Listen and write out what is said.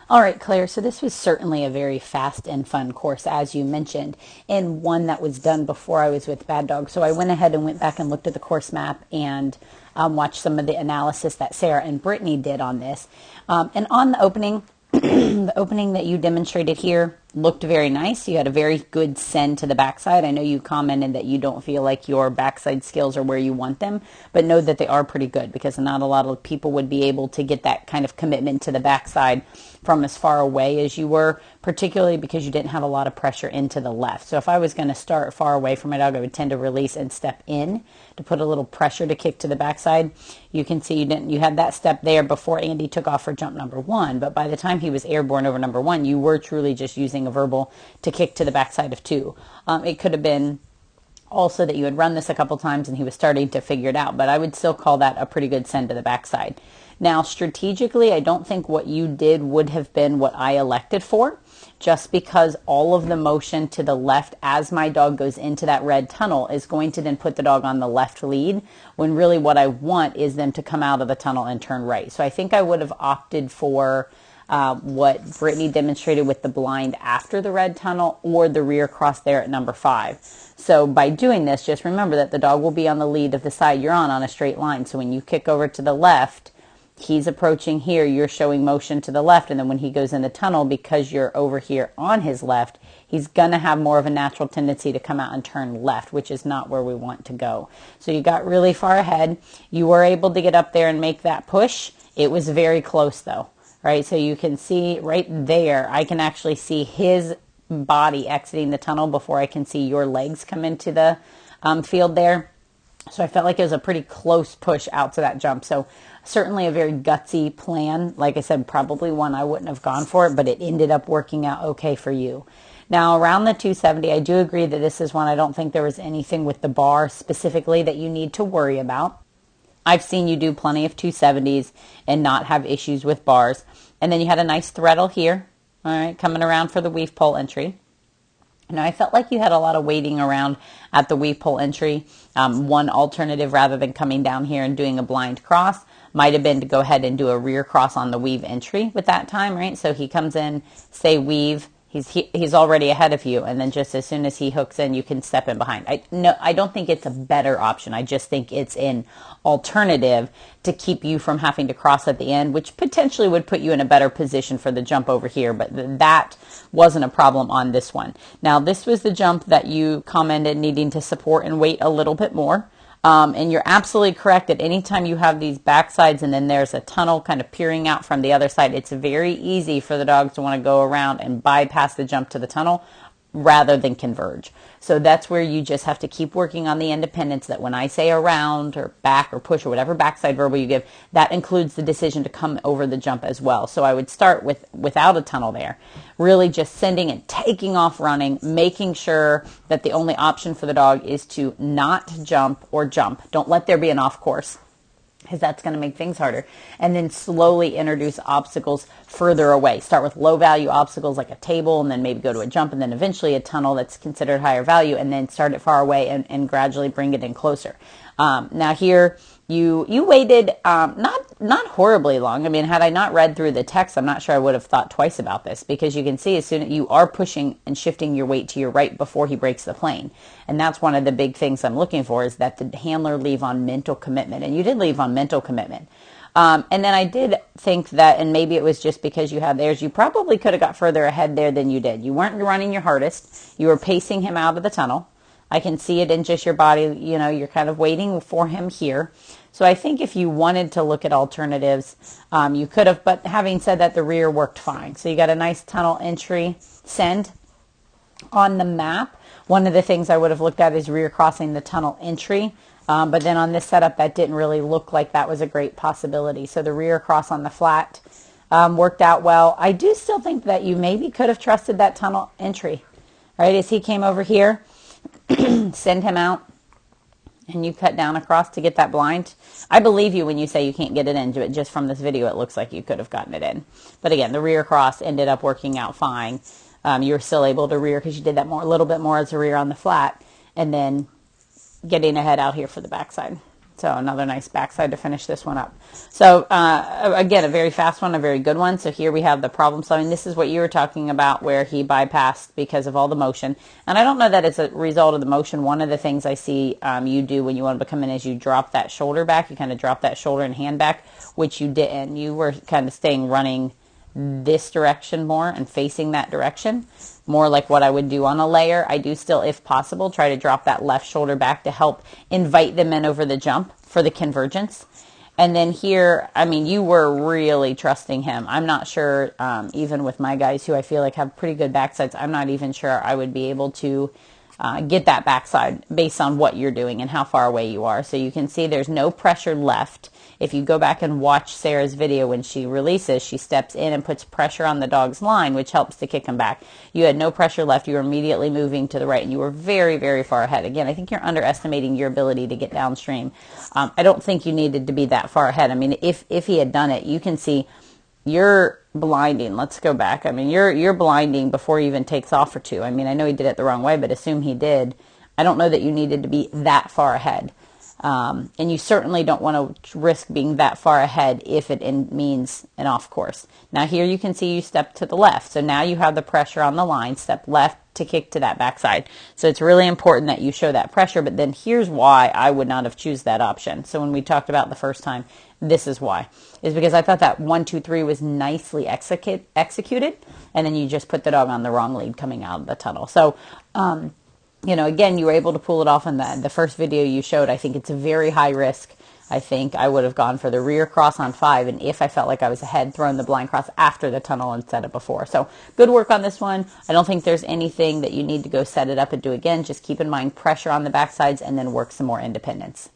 All right, Claire, so this was certainly a very fast and fun course, as you mentioned, and one that was done before I was with Bad Dog. So I went ahead and went back and looked at the course map and watched some of the analysis that Sarah and Brittany did on this. And on the opening, the opening that you demonstrated here looked very nice. You had a very good send to the backside. I know you commented that you don't feel like your backside skills are where you want them, but know that they are pretty good because not a lot of people would be able to get that kind of commitment to the backside from as far away as you were, particularly because you didn't have a lot of pressure into the left. So if I was going to start far away from my dog, I would tend to release and step in to put a little pressure to kick to the backside. You can see you had that step there before Andy took off for jump number 1, but by the time he was airborne over number 1, you were truly just using a verbal to kick to the backside of 2. It could have been also that you had run this a couple times and he was starting to figure it out, but I would still call that a pretty good send to the backside. Now, strategically, I don't think what you did would have been what I elected for, just because all of the motion to the left as my dog goes into that red tunnel is going to then put the dog on the left lead, when really what I want is them to come out of the tunnel and turn right. So I think I would have opted for what Brittany demonstrated with the blind after the red tunnel or the rear cross there at number 5. So by doing this, just remember that the dog will be on the lead of the side you're on a straight line. So when you kick over to the left, he's approaching here, you're showing motion to the left, and then when he goes in the tunnel, because you're over here on his left, he's going to have more of a natural tendency to come out and turn left, which is not where we want to go. So you got really far ahead. You were able to get up there and make that push. It was very close though, right? So you can see right there, I can actually see his body exiting the tunnel before I can see your legs come into the field there. So I felt like it was a pretty close push out to that jump. So certainly a very gutsy plan. Like I said, probably one I wouldn't have gone for it, but it ended up working out okay for you. Now around the 270, I do agree that this is one I don't think there was anything with the bar specifically that you need to worry about. I've seen you do plenty of 270s and not have issues with bars. And then you had a nice threadle here, all right, coming around for the weave pole entry. Now, I felt like you had a lot of waiting around at the weave pole entry. One alternative, rather than coming down here and doing a blind cross, might have been to go ahead and do a rear cross on the weave entry with that time, right? So he comes in, say weave, he's already ahead of you, and then just as soon as he hooks in, you can step in behind. I don't think it's a better option. I just think it's an alternative to keep you from having to cross at the end, which potentially would put you in a better position for the jump over here, but that wasn't a problem on this one. Now, this was the jump that you commented needing to support and wait a little bit more. And you're absolutely correct that anytime you have these backsides and then there's a tunnel kind of peering out from the other side, it's very easy for the dogs to want to go around and bypass the jump to the tunnel rather than converge. So that's where you just have to keep working on the independence, that when I say around or back or push or whatever backside verbal you give, that includes the decision to come over the jump as well. So I would start without a tunnel there, really just sending and taking off running, making sure that the only option for the dog is to not jump or jump. Don't let there be an off course, because that's going to make things harder. And then slowly introduce obstacles further away. Start with low value obstacles like a table, and then maybe go to a jump, and then eventually a tunnel that's considered higher value, and then start it far away and gradually bring it in closer. Now here, you waited not horribly long. I mean, had I not read through the text, I'm not sure I would have thought twice about this, because you can see as soon as you are pushing and shifting your weight to your right before he breaks the plane. And that's one of the big things I'm looking for, is that the handler leave on mental commitment. And you did leave on mental commitment. And then I did think that, and maybe it was just because you had theirs, you probably could have got further ahead there than you did. You weren't running your hardest. You were pacing him out of the tunnel. I can see it in just your body, you're kind of waiting for him here. So I think if you wanted to look at alternatives, you could have, but having said that, the rear worked fine. So you got a nice tunnel entry send. On the map, one of the things I would have looked at is rear crossing the tunnel entry. But then on this setup, that didn't really look like that was a great possibility. So the rear cross on the flat worked out well. I do still think that you maybe could have trusted that tunnel entry, right? As he came over here, send him out, and you cut down across to get that blind. I believe you when you say you can't get it in, but just from this video, it looks like you could have gotten it in. But again, the rear cross ended up working out fine. You were still able to rear because you did that a little bit more as a rear on the flat, and then getting ahead out here for the backside. So another nice backside to finish this one up. So again, a very fast one, a very good one. So here we have the problem solving. This is what you were talking about where he bypassed because of all the motion. And I don't know that it's a result of the motion. One of the things I see you do when you want to come in is you drop that shoulder back. You kind of drop that shoulder and hand back, which you didn't. You were kind of staying running this direction more and facing that direction. More like what I would do on a layer. I do still, if possible, try to drop that left shoulder back to help invite them in over the jump for the convergence. And then here, I mean, you were really trusting him. I'm not sure, even with my guys who I feel like have pretty good backsides, I'm not even sure I would be able to get that backside based on what you're doing and how far away you are. So you can see there's no pressure left. If you go back and watch Sarah's video when she releases, she steps in and puts pressure on the dog's line, which helps to kick him back. You had no pressure left. You were immediately moving to the right, and you were very, very far ahead. Again, I think you're underestimating your ability to get downstream. I don't think you needed to be that far ahead. I mean, if he had done it, you can see you're blinding. Let's go back. I mean, you're blinding before he even takes off for two. I mean, I know he did it the wrong way, but assume he did. I don't know that you needed to be that far ahead. And you certainly don't want to risk being that far ahead if it means an off course. Now here you can see you step to the left. So now you have the pressure on the line. Step left to kick to that backside. So it's really important that you show that pressure. But then here's why I would not have choose that option. So when we talked about the first time, this is why. Is because I thought that 1, 2, 3 was nicely executed. And then you just put the dog on the wrong lead coming out of the tunnel. So, you know, again, you were able to pull it off in the first video you showed. I think it's a very high risk. I think I would have gone for the rear cross on 5, and if I felt like I was ahead, thrown the blind cross after the tunnel instead of before. So good work on this one. I don't think there's anything that you need to go set it up and do again. Just keep in mind pressure on the backsides and then work some more independence.